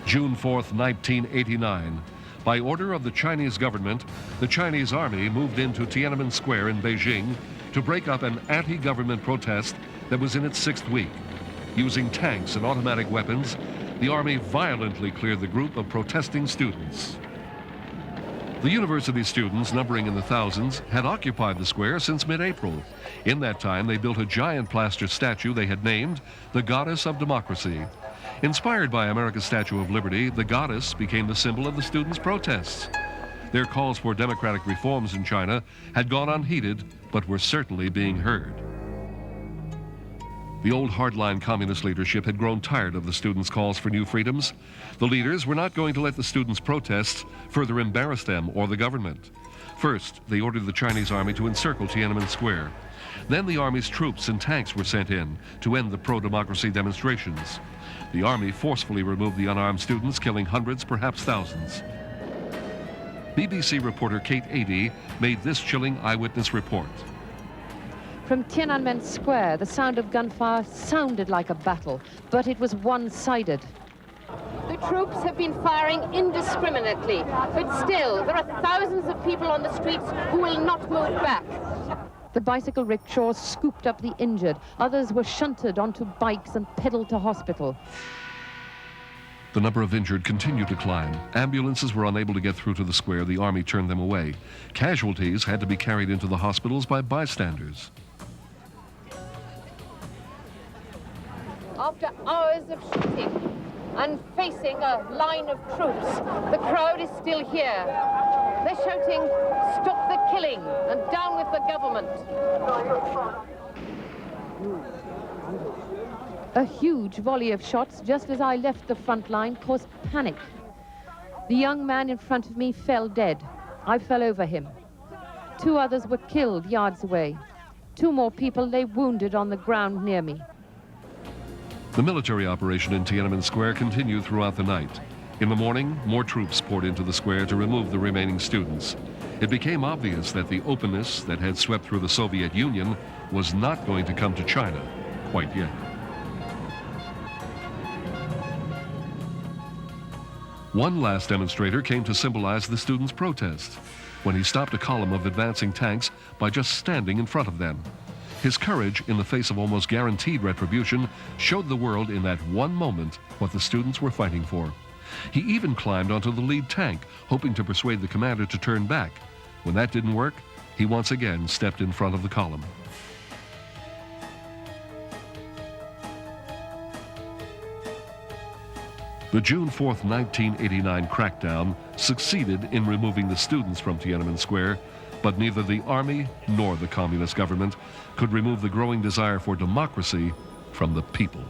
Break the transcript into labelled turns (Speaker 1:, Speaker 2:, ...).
Speaker 1: June 4th, 1989. By order of the Chinese government, the Chinese army moved into Tiananmen Square in Beijing to break up an anti-government protest that was in its sixth week. Using tanks and automatic weapons, the army violently cleared the group of protesting students. The university students, numbering in the thousands, had occupied the square since mid-April. In that time, they built a giant plaster statue they had named the Goddess of Democracy. Inspired by America's Statue of Liberty, the goddess became the symbol of the students' protests. Their calls for democratic reforms in China had gone unheeded, but were certainly being heard. The old hardline communist leadership had grown tired of the students' calls for new freedoms. The leaders were not going to let the students' protests further embarrass them or the government. First, they ordered the Chinese army to encircle Tiananmen Square. Then the army's troops and tanks were sent in to end the pro-democracy demonstrations. The army forcefully removed the unarmed students, killing hundreds, perhaps thousands. BBC reporter Kate Adie made this chilling eyewitness report.
Speaker 2: From Tiananmen Square, the sound of gunfire sounded like a battle, but it was one-sided.
Speaker 3: The troops have been firing indiscriminately, but still, there are thousands of people on the streets who will not move back.
Speaker 2: The bicycle rickshaws scooped up the injured. Others were shunted onto bikes and pedaled to hospital.
Speaker 1: The number of injured continued to climb. Ambulances were unable to get through to the square. The army turned them away. Casualties had to be carried into the hospitals by bystanders.
Speaker 3: After hours of shooting and facing a line of troops, the crowd is still here. They're shouting, "Stop the killing and down with the government."
Speaker 2: A huge volley of shots just as I left the front line caused panic. The young man in front of me fell dead. I fell over him. 2 others were killed yards away. 2 more people lay wounded on the ground near me.
Speaker 1: The military operation in Tiananmen Square continued throughout the night. In the morning, more troops poured into the square to remove the remaining students. It became obvious that the openness that had swept through the Soviet Union was not going to come to China quite yet. One last demonstrator came to symbolize the students' protest when he stopped a column of advancing tanks by just standing in front of them. His courage in the face of almost guaranteed retribution showed the world in that one moment what the students were fighting for. He even climbed onto the lead tank, hoping to persuade the commander to turn back. When that didn't work, he once again stepped in front of the column. The June 4th, 1989 crackdown succeeded in removing the students from Tiananmen Square, but neither the army nor the communist government could remove the growing desire for democracy from the people.